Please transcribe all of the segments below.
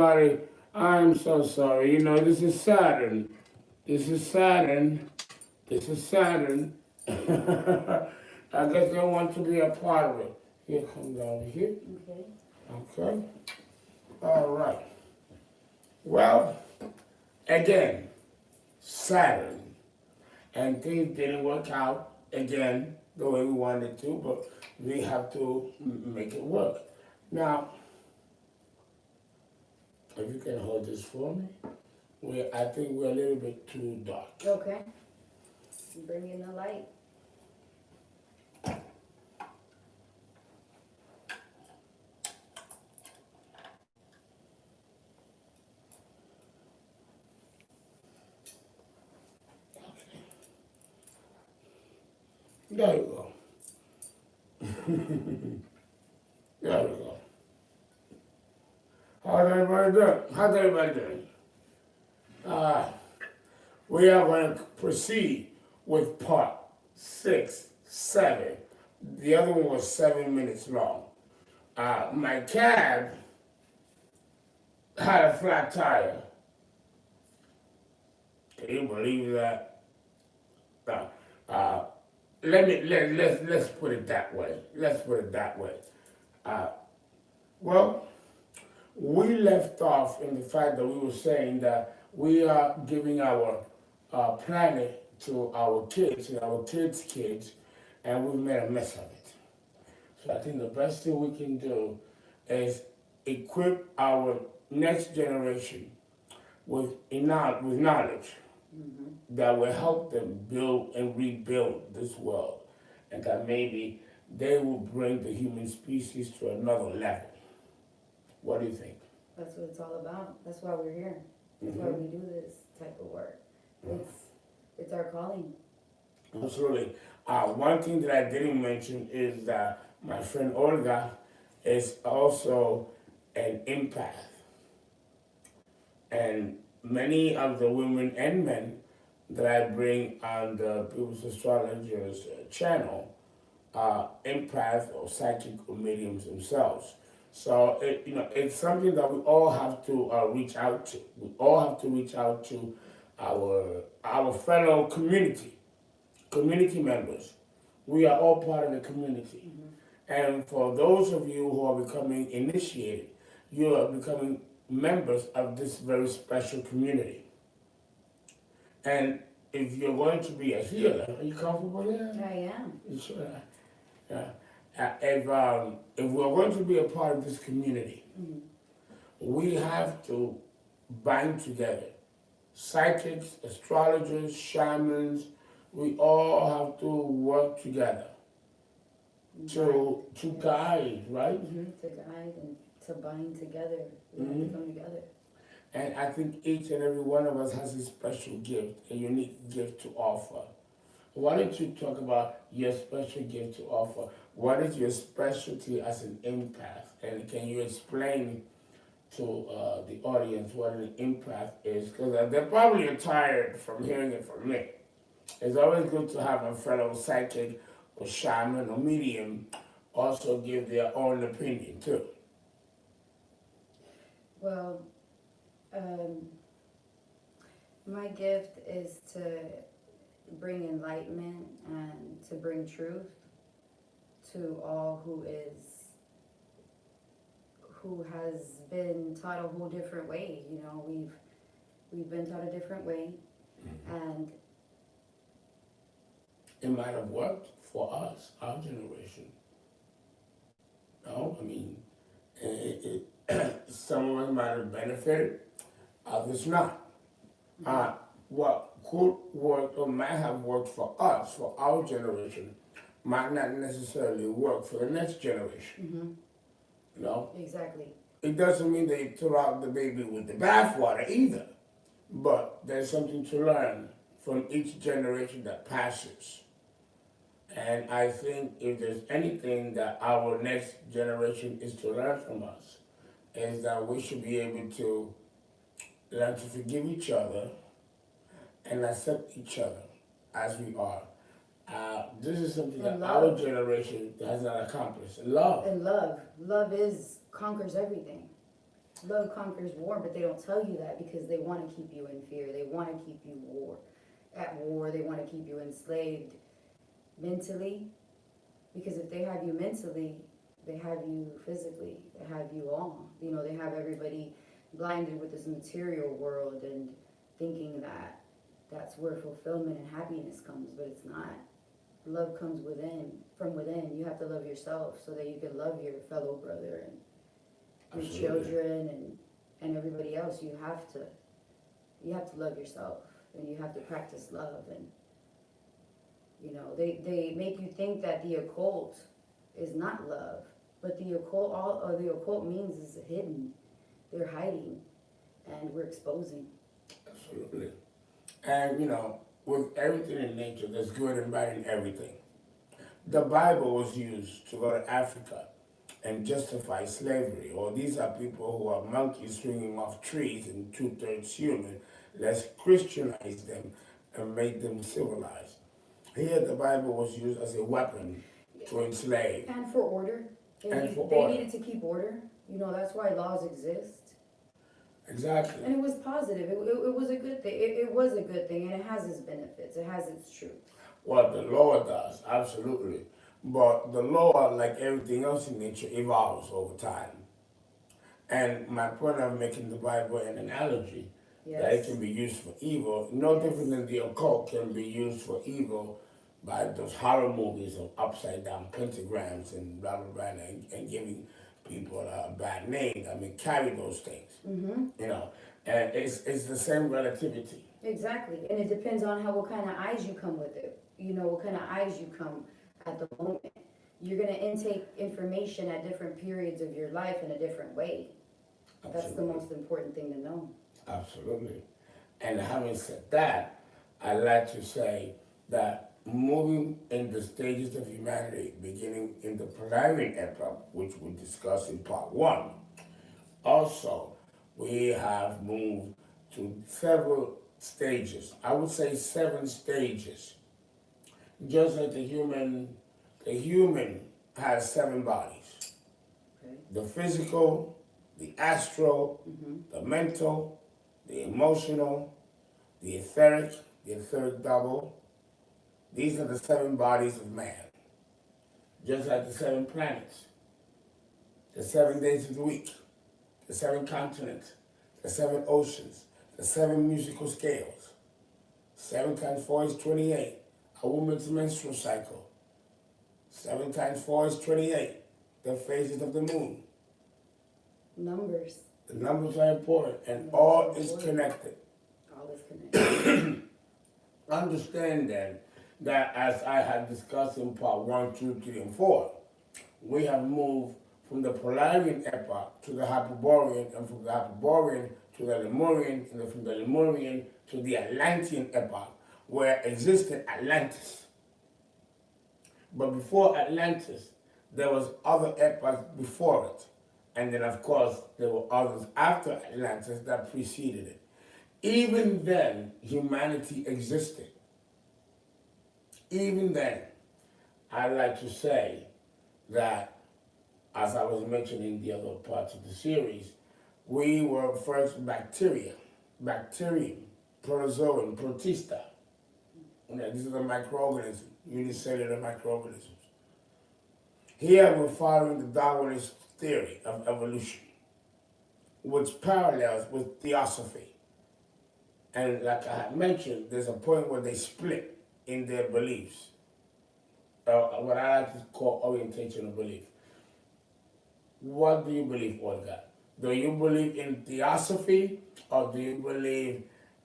Sorry, I'm so sorry. This is Saturn. This is Saturn. This is Saturn. I guess they want to be a part of it. Here, come down here. Okay. Okay. All right. Well, again, Saturn. And things didn't work out again the way we wanted to, but we have to make it work. Now, if you can hold this for me, I think we're a little bit too dark. Okay. Bring in the light. There you go. There we go. How's everybody doing? How's everybody doing? Uh, we are going to proceed with part 6, 7. The other one was 7 minutes long. My cab had a flat tire. Can you believe that? Uh, uh, let's put it that way. Let's put it that way. Well, we left off in the fact that we were saying that we are giving our planet to our kids and our kids' kids, and we've made a mess of it. So I think the best thing we can do is equip our next generation with knowledge that will help them build and rebuild this world, and that maybe they will bring the human species to another level. What do you think? That's what it's all about. That's why we're here. That's why we do this type of work. It's our calling. Absolutely. One thing that I didn't mention is that my friend Olga is also an empath. And many of the women and men that I bring on the People's Astrologers channel are empaths or psychic or mediums themselves. So it's something that we all have to reach out to. We all have to reach out to our fellow community members. We are all part of the community. And for those of you who are becoming initiated, you are becoming members of this very special community. And if you're going to be a healer, are you comfortable there? I am. You sure? Yeah. If we're going to be a part of this community, we have to bind together. Psychics, astrologers, shamans, we all have to work together to guide, right? To guide and to bind together. We have to come together. And I think each and every one of us has a special gift, a unique gift to offer. Why don't you talk about your special gift to offer? What is your specialty as an empath? And can you explain to the audience what an empath is? Because they're probably tired from hearing it from me. It's always good to have a fellow psychic or shaman or medium also give their own opinion too. Well, my gift is to bring enlightenment and to bring truth to all who has been taught a whole different way. We've been taught a different way, and it might have worked for us, our generation. No, I mean, some of us might have benefited, others not. What could work or might have worked for us, for our generation, might not necessarily work for the next generation. Exactly. It doesn't mean that you throw out the baby with the bathwater either, but there's something to learn from each generation that passes. And I think if there's anything that our next generation is to learn from us, is that we should be able to learn to forgive each other and accept each other as we are. This is something that our generation has not accomplished. Love. And love. Love conquers everything. Love conquers war, but they don't tell you that because they want to keep you in fear. They want to keep you at war. They want to keep you enslaved mentally. Because if they have you mentally, they have you physically. They have you all. You know, they have everybody blinded with this material world and thinking that that's where fulfillment and happiness comes, but it's not. Love comes from within. You have to love yourself so that you can love your fellow brother and your Absolutely. children and everybody else. You have to love yourself, and you have to practice love. And you know, they make you think that the occult is not love, but the occult means is hidden. They're hiding, and we're exposing. Absolutely. And you know, with everything in nature, there's good and bad in everything. The Bible was used to go to Africa and justify slavery. Or these are people who are monkeys swinging off trees and two-thirds human. Let's Christianize them and make them civilized. Here, the Bible was used as a weapon to enslave. And for order. They needed to keep order. You know, that's why laws exist. Exactly. And it was positive. It was a good thing. It was a good thing, and it has its benefits. It has its truth. Well, the law does, absolutely. But the law, like everything else in nature, evolves over time. And my point of making the Bible an analogy, that it can be used for evil, no different than the occult can be used for evil by those horror movies of upside down pentagrams and blah, blah, blah, and giving people a bad name. I mean, carry those things, you know. And it's the same relativity. Exactly. And it depends on what kind of eyes you come with it. You know, what kind of eyes you come at the moment. You're going to intake information at different periods of your life in a different way. Absolutely. That's the most important thing to know. Absolutely. And having said that, I'd like to say that moving in the stages of humanity, beginning in the Palladian epoch, which we discussed in part 1, also we have moved to several stages. I would say 7 stages. Just like the human has 7 bodies. Okay. The physical, the astral, the mental, the emotional, the etheric double. These are the 7 bodies of man. Just like the 7 planets, the 7 days of the week, the 7 continents, the 7 oceans, the 7 musical scales. 7 times 4 is 28. A woman's menstrual cycle. 7 times 4 is 28. The phases of the moon. Numbers. The numbers are important, and all is connected. All is connected. Understand then that, as I had discussed in part 1, 2, 3, and 4, we have moved from the Palladian epoch to the Hyperborean, and from the Hyperborean to the Lemurian, and then from the Lemurian to the Atlantean epoch, where existed Atlantis. But before Atlantis, there was other epochs before it. And then, of course, there were others after Atlantis that preceded it. Even then, humanity existed. Even then, I'd like to say that, as I was mentioning in the other parts of the series, we were first bacteria, bacterium, protozoan, protista. These are the microorganisms, unicellular microorganisms. Here we're following the Darwinist theory of evolution, which parallels with theosophy. And like I had mentioned, there's a point where they split in their beliefs, what I like to call orientation of belief. What do you believe, Olga? Do you believe in theosophy, or do you believe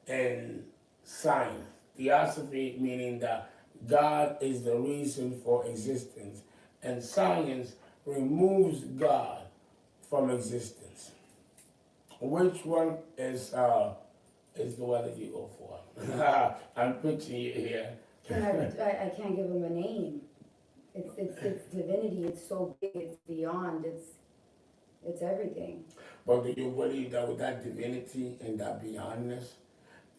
in science? Theosophy meaning that God is the reason for existence, and science removes God from existence. Which one is the one that you go for? I'm picturing you here. I can't give them a name. It's divinity. It's so big. It's beyond. It's everything. But do you believe that with that divinity and that beyondness,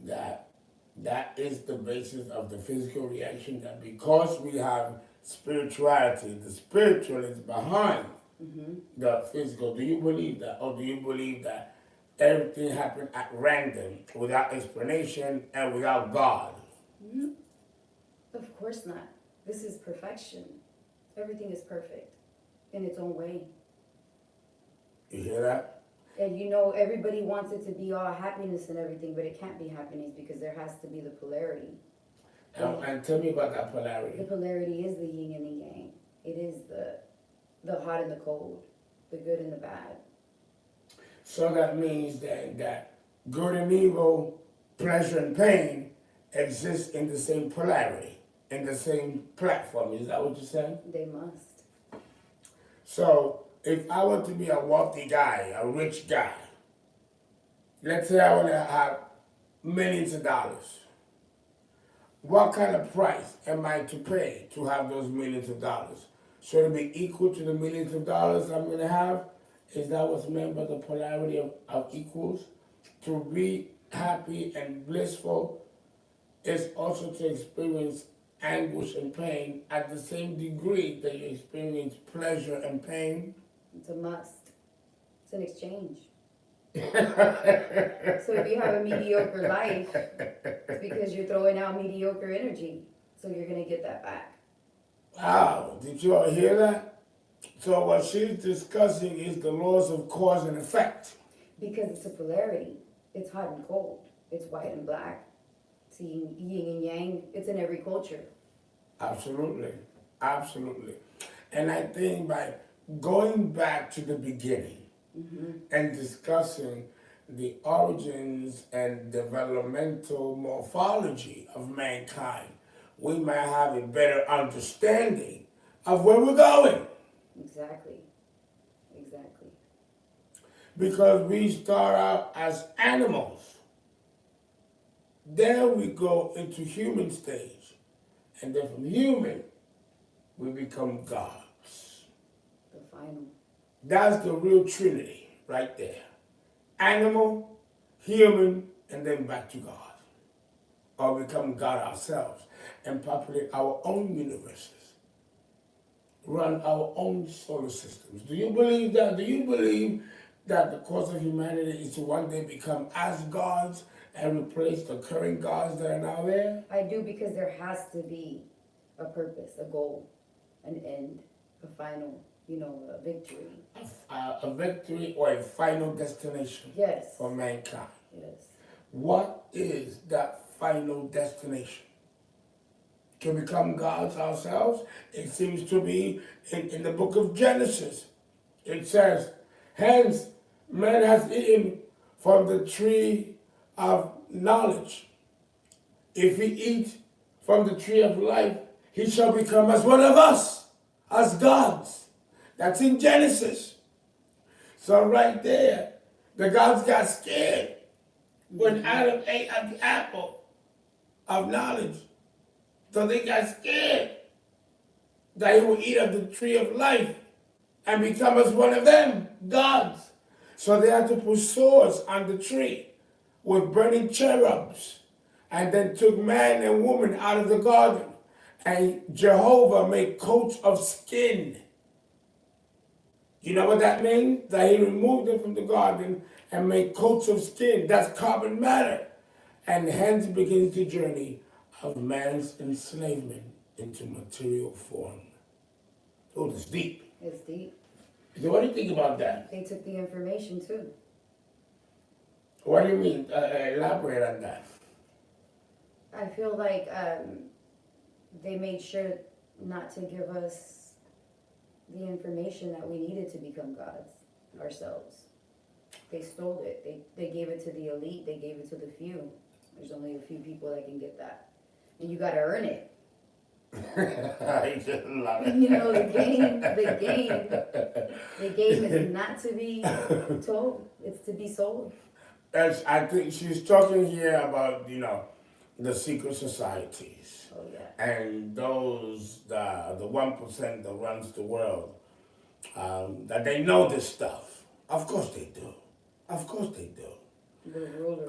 that is the basis of the physical reaction, that because we have spirituality, the spiritual is behind the physical. Do you believe that? Or do you believe that everything happened at random, without explanation and without God? Of course not. This is perfection. Everything is perfect in its own way. You hear that? And you know, everybody wants it to be all happiness and everything, but it can't be happiness because there has to be the polarity. And tell me about that polarity. The polarity is the yin and the yang. It is the hot and the cold, the good and the bad. So that means that good and evil, pleasure and pain exist in the same polarity, in the same platform. Is that what you're saying? They must. So if I want to be a wealthy guy, a rich guy, let's say I want to have millions of dollars, what kind of price am I to pay to have those millions of dollars? Should it be equal to the millions of dollars I'm going to have? Is that what's meant by the polarity of equals? To be happy and blissful is also to experience anguish and pain at the same degree that you experience pleasure and pain. It's a must. It's an exchange. So if you have a mediocre life, it's because you're throwing out mediocre energy. So you're going to get that back. Wow, did you all hear that? So what she's discussing is the laws of cause and effect. Because it's a polarity. It's hot and cold. It's white and black. It's yin and yang. It's in every culture. Absolutely, absolutely. And I think by going back to the beginning and discussing the origins and developmental morphology of mankind, we might have a better understanding of where we're going. Exactly. Exactly. Because we start out as animals. Then we go into human stage. And then from human, we become gods. The final. That's the real trinity right there. Animal, human, and then back to God. Or become God ourselves and populate our own universes. Run our own solar systems. Do you believe that? Do you believe that the course of humanity is to one day become as gods and replace the current gods that are now there? I do, because there has to be a purpose, a goal, an end, a final, a victory. A victory or a final destination. Yes. For mankind. Yes. What is that final destination? To become gods ourselves? It seems to be in the book of Genesis. It says, hence man has eaten from the tree of knowledge. If he eat from the tree of life, he shall become as one of us, as gods. That's in Genesis. So right there, the gods got scared when Adam ate of the apple of knowledge. So they got scared that he would eat of the tree of life and become as one of them, gods. So they had to put swords on the tree with burning cherubs, and then took man and woman out of the garden. And Jehovah made coats of skin. You know what that means? That he removed them from the garden and made coats of skin. That's carbon matter. And hence begins the journey of man's enslavement into material form. Oh, it's deep. It's deep. So what do you think about that? They took the information too. What do you mean? Elaborate on that. I feel like they made sure not to give us the information that we needed to become gods ourselves. They stole it. They gave it to the elite. They gave it to the few. There's only a few people that can get that. And you got to earn it. I just love it. The game is not to be told. It's to be sold. I think she's talking here about, the secret societies. Oh, yeah. And those, the 1% that runs the world, that they know this stuff. Of course they do. Of course they do. The rulers.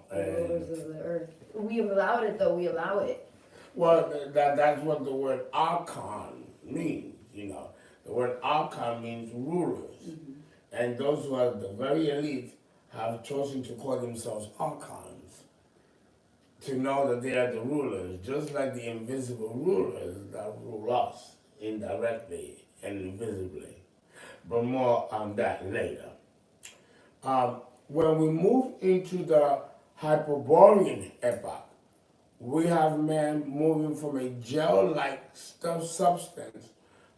The rulers of the earth. We allowed it, though. We allow it. Well, that's what the word archon means, The The word archon means rulers. And those who are the very elite have chosen to call themselves archons, to know that they are the rulers, just like the invisible rulers that rule us indirectly and invisibly. But more on that later. When we move into the Hyperborean epoch, we have man moving from a gel-like substance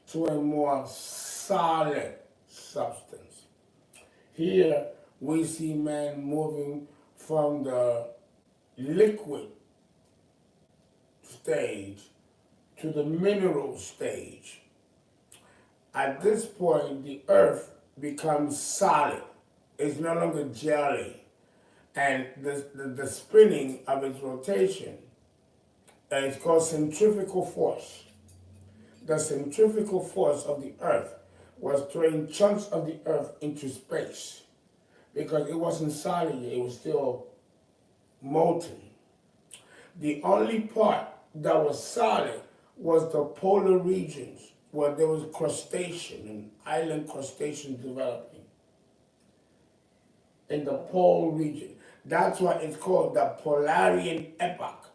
to a more solid substance. Here we see man moving from the liquid stage to the mineral stage. At this point, the earth becomes solid. It's no longer jelly. And the spinning of its rotation is called centrifugal force. The centrifugal force of the earth was throwing chunks of the earth into space because it wasn't solid yet, it was still molten. The only part that was solid was the polar regions where there was crustacean and island crustacean developing in the pole region. That's why it's called the Polarian epoch,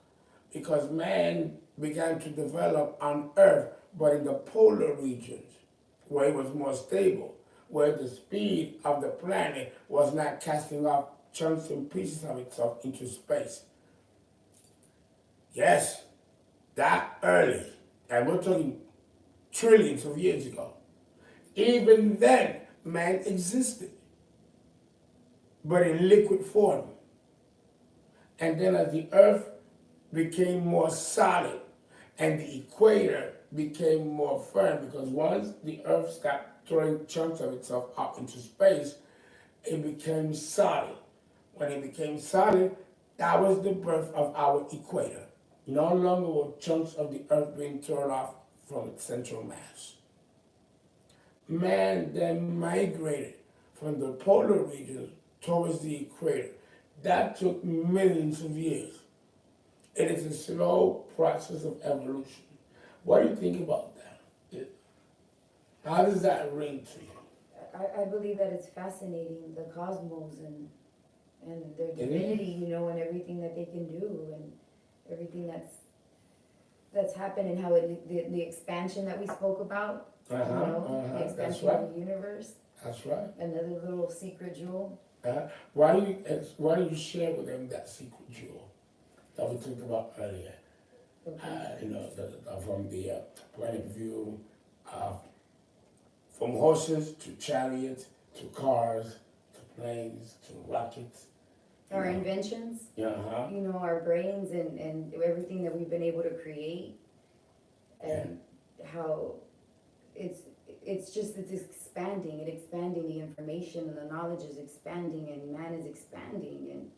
because man began to develop on Earth, but in the polar regions, where it was more stable, where the speed of the planet was not casting off chunks and pieces of itself into space. Yes, that early, and we're talking trillions of years ago. Even then, man existed, but in liquid form. And then as the earth became more solid and the equator became more firm, because once the earth stopped throwing chunks of itself out into space, it became solid. When it became solid, that was the birth of our equator. No longer were chunks of the earth being thrown off from its central mass. Man then migrated from the polar regions towards the equator. That took millions of years. It is a slow process of evolution. What do you think about that? How does that ring to you? I believe that it's fascinating, the cosmos and their divinity, you know, and everything that they can do and everything that's happened and how the expansion that we spoke about, the expansion of the universe. That's right. Another little secret jewel. Why do you share with them that secret jewel that we talked about earlier? Okay. From the point of view from horses to chariots to cars to planes to rockets. Our inventions, you know, our brains and everything that we've been able to create, and how it's expanding the information, and the knowledge is expanding, and man is expanding, and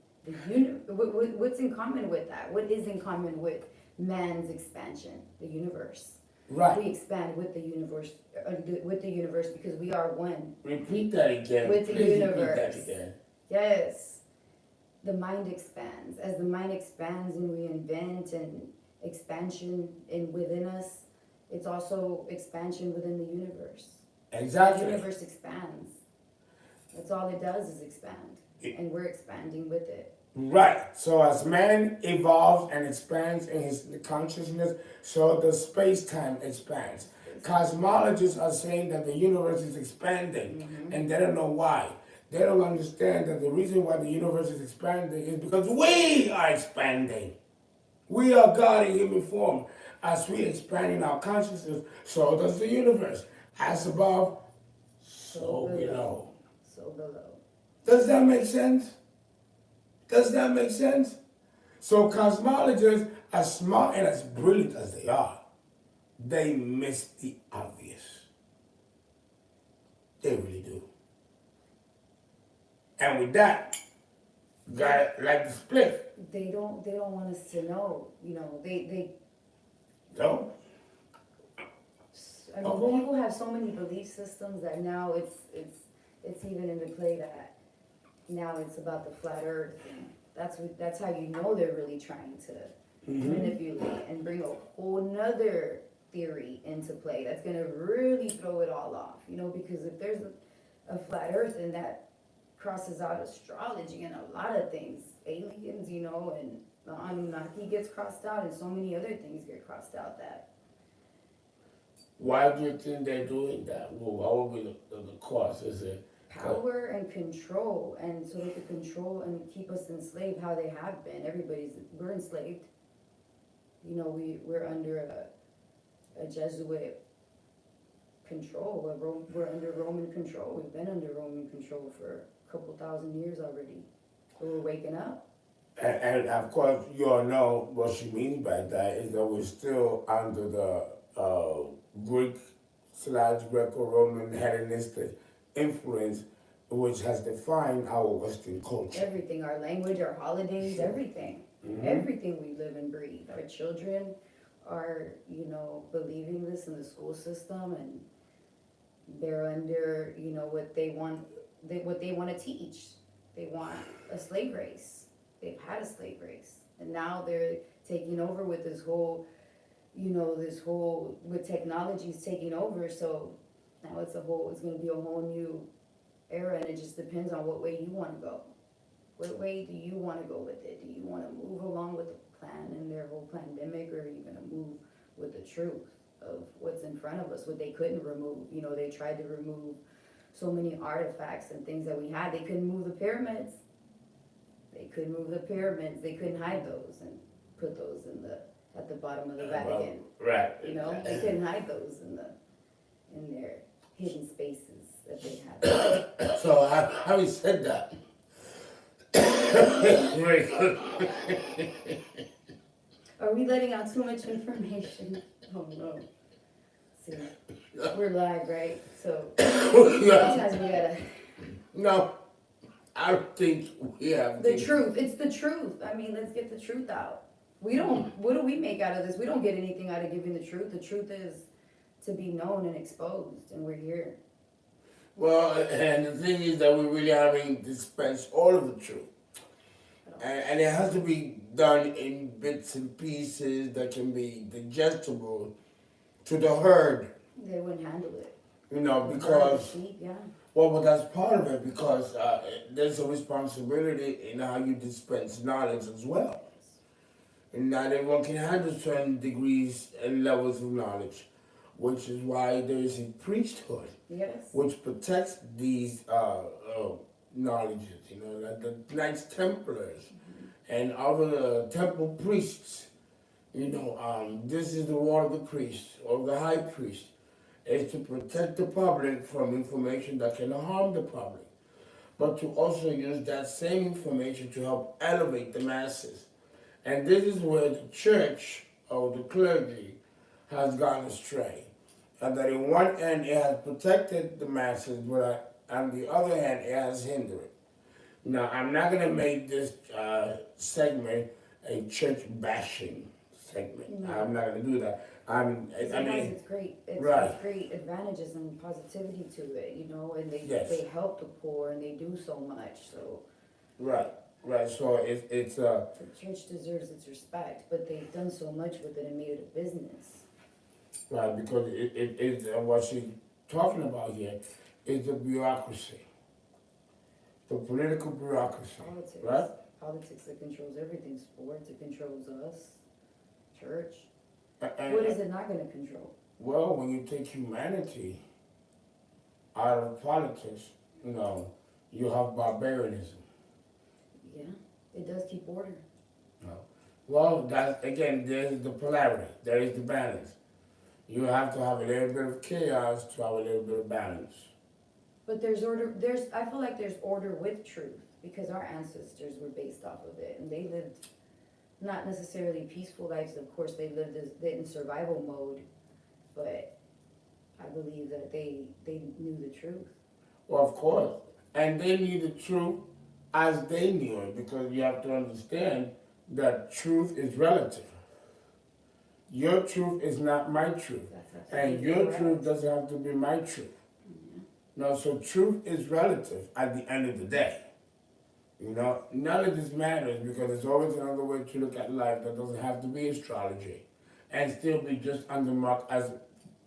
what's in common with that? What is in common with man's expansion? The universe. Right. We expand with the universe, because we are one. Repeat that again. With the universe. Repeat that again. Yes. The mind expands. As the mind expands and we invent and expansion within us, it's also expansion within the universe. Exactly. The universe expands. That's all it does is expand. And we're expanding with it. Right. So as man evolves and expands in his consciousness, so the space-time expands. Cosmologists are saying that the universe is expanding, and they don't know why. They don't understand that the reason why the universe is expanding is because we are expanding. We are God in human form. As we expand in our consciousness, so does the universe. As above, so below. So below. Does that make sense? Does that make sense? So cosmologists, as smart and as brilliant as they are, they miss the obvious. They really do. And with that, got it like the split. They don't want us to know, you know, they don't. I mean, people have so many belief systems that now it's even into play that now it's about the flat earth, and that's how you know they're really trying to manipulate and bring a whole nother theory into play that's going to really throw it all off, because if there's a flat earth, and that crosses out astrology and a lot of things, aliens, and the Anunnaki gets crossed out, and so many other things get crossed out. That Why do you think they're doing that? Well, what would be the cause? Is it power and control, and so they could control and keep us enslaved how they have been. We're enslaved. We're under a Jesuit control. We're under Roman control. We've been under Roman control for a couple thousand years already. But we're waking up. and of course you all know what she means by that is that we're still under the Greek/Greco-Roman Hellenistic influence, which has defined our Western culture. Everything, our language, our holidays, everything. Everything we live and breathe. Our children are, believing this in the school system, and they're under, what they want to teach. They want a slave race. They've had a slave race, and now they're taking over with this whole, with technologies taking over. So now it's going to be a whole new era, and it just depends on what way you want to go. What way do you want to go with it? Do you want to move along with the plan and their whole pandemic, or are you going to move with the truth of what's in front of us, what they couldn't remove? They tried to remove so many artifacts and things that we had. They couldn't move the pyramids. They couldn't hide those and put those at the bottom of the Vatican. Right. They couldn't hide those in their hidden spaces that they had. So having said that, very good. Are we letting out too much information? Oh no. See, we're live, right? So sometimes we gotta. No, I don't think we have The truth. It's the truth. I mean, let's get the truth out. What do we make out of this? We don't get anything out of giving the truth. The truth is to be known and exposed, and we're here. Well, and the thing is that we really haven't dispensed all of the truth. And it has to be done in bits and pieces that can be digestible to the herd. They wouldn't handle it. Because, Yeah. well, but that's part of it, because there's a responsibility in how you dispense knowledge as well. And not everyone can handle certain degrees and levels of knowledge, which is why there is a priesthood, Yes. which protects these knowledges, like the Knights Templars and other temple priests. This is the role of the priest or the high priest, is to protect the public from information that can harm the public, but to also use that same information to help elevate the masses. And this is where the church or the clergy has gone astray. And that in one end it has protected the masses, but on the other hand it has hindered it. Now, I'm not going to make this segment a church bashing segment. No. I'm not going to do that. It's great. It's great advantages and positivity to it, and they help the poor, and they do so much. So right. So it's the church deserves its respect, but they've done so much with it and made it a business. right, because it's what she's talking about here is the bureaucracy, the political bureaucracy, Politics. right? Politics that controls everything. Sports, it controls us. Church. And, What is it not going to control? well, when you take humanity out of politics, you have barbarianism. Yeah, it does keep order. Well, that's, again, there's the polarity, there is the balance. You have to have a little bit of chaos to have a little bit of balance. But there's order. I feel like there's order with truth, because our ancestors were based off of it, and they lived not necessarily peaceful lives. Of course, they lived in survival mode, but I believe that they knew the truth. Well, of course. And they knew the truth as they knew it, because you have to understand that truth is relative. Your truth is not my truth. And your truth doesn't have to be my truth. No, so truth is relative at the end of the day. None of this matters, because there's always another way to look at life that doesn't have to be astrology. and still be just unmarked as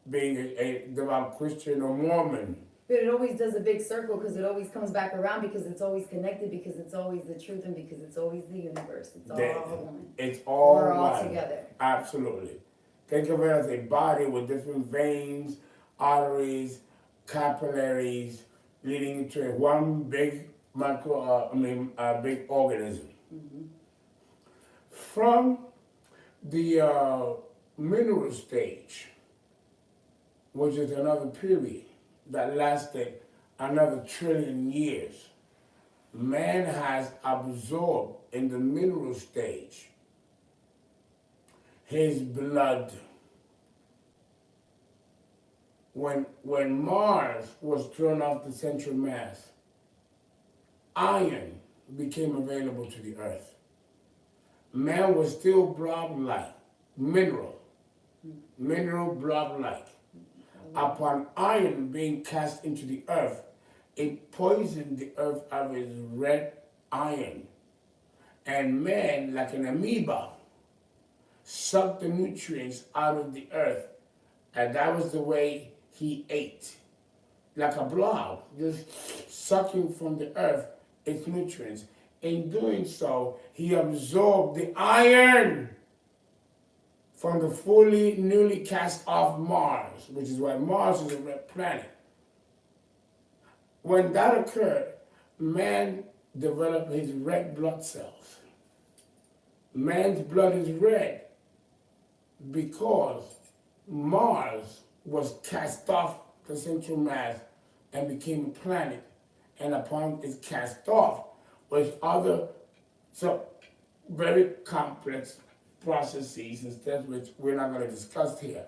being a devout Christian or Mormon. But it always does a big circle because it always comes back around because it's always connected, because it's always the truth, and because it's always the universe. It's all one. It's all We're all one. together. Absolutely. Think of it as a body with different veins, arteries, capillaries, leading into one big big organism. Mm-hmm. From the mineral stage, which is another period that lasted another 1 trillion years, man has absorbed in the mineral stage his blood. When Mars was thrown off the central mass, iron became available to the earth. Man was still blob-like, mineral blob-like. Upon iron being cast into the earth, it poisoned the earth of its red iron. And man, like an amoeba, sucked the nutrients out of the earth. And that was the way he ate. Like a blob, just sucking from the earth its nutrients. In doing so, he absorbed the iron from the newly cast off Mars, which is why Mars is a red planet. When that occurred, man developed his red blood cells. Man's blood is red because Mars was cast off the central mass and became a planet. And upon its cast off, with other very complex processes and steps which we're not going to discuss here,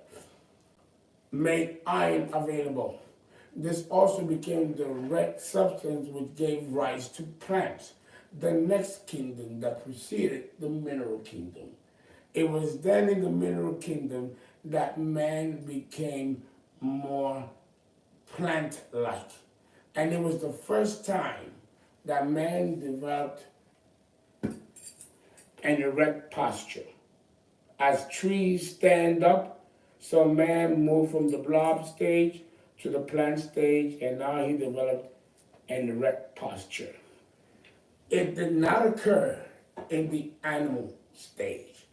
made iron available. This also became the red substance which gave rise to plants, the next kingdom that preceded the mineral kingdom. It was then in the mineral kingdom that man became more plant-like. And it was the first time that man developed an erect posture. As trees stand up, so man moved from the blob stage to the plant stage, and now he developed an erect posture. It did not occur in the animal stage.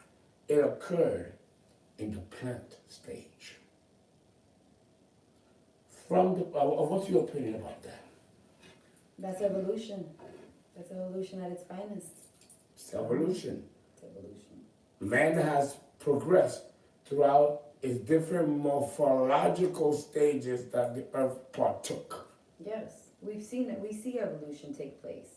It occurred in the plant stage. What's your opinion about that? That's evolution. That's evolution at its finest. It's evolution. It's evolution. Man has progressed throughout its different morphological stages that the earth partook. Yes, we've seen it. We see evolution take place.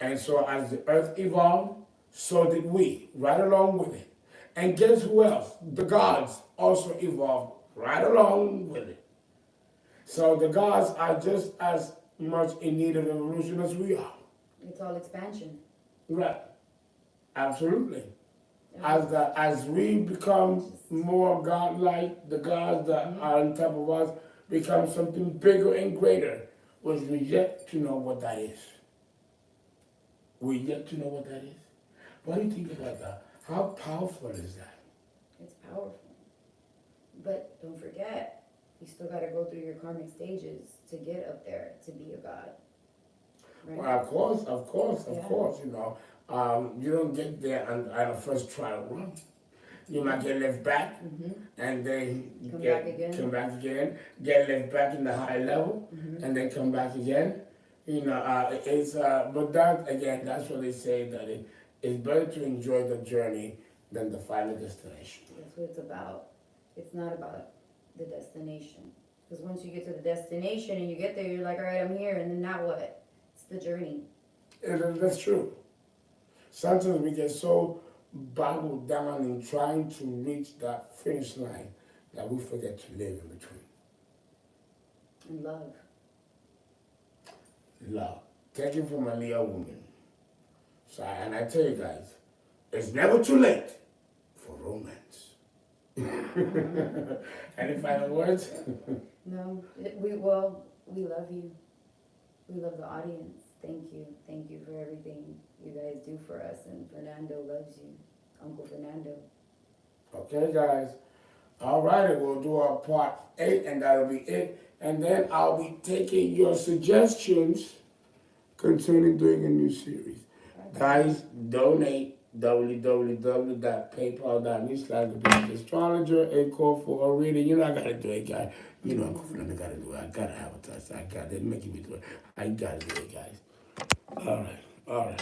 And so as the earth evolved, so did we, right along with it. And guess who else? The gods also evolved right along with it. So the gods are just as much in need of evolution as we are. It's all expansion. Right. Absolutely. As we become more godlike, the gods that are on top of us become something bigger and greater, which we yet to know what that is. We yet to know what that is. What do you think about that? How powerful is that? It's powerful. But don't forget, you still got to go through your karmic stages to get up there to be a god. Right? Well, of course, you know. You don't get there on a first trial run. You might get left back, and then come back again, get left back in the high level, and then come back again. You know, but that, again, that's what they say, that it's better to enjoy the journey than the final destination. That's what it's about. It's not about the destination. Because once you get to the destination and you get there, you're like, all right, I'm here, and then now what? It's the journey. That's true. Sometimes we get so boggled down in trying to reach that finish line that we forget to live in between. And love. Love. Taken from a Leo woman. So, and I tell you guys, it's never too late for romance. Any final words? No, we love you. We love the audience. Thank you. Thank you for everything you guys do for us. And Fernando loves you. Uncle Fernando. Okay, guys. All righty, we'll do our part 8, and that'll be it. And then I'll be taking your suggestions concerning doing a new series. Guys, donate www.paypal.me/astrologer and call for a reading. You know I gotta do it, guys. You know I'm Fernando, gotta do it. I gotta advertise. I got it. They're making me do it. I gotta do it, guys. All right.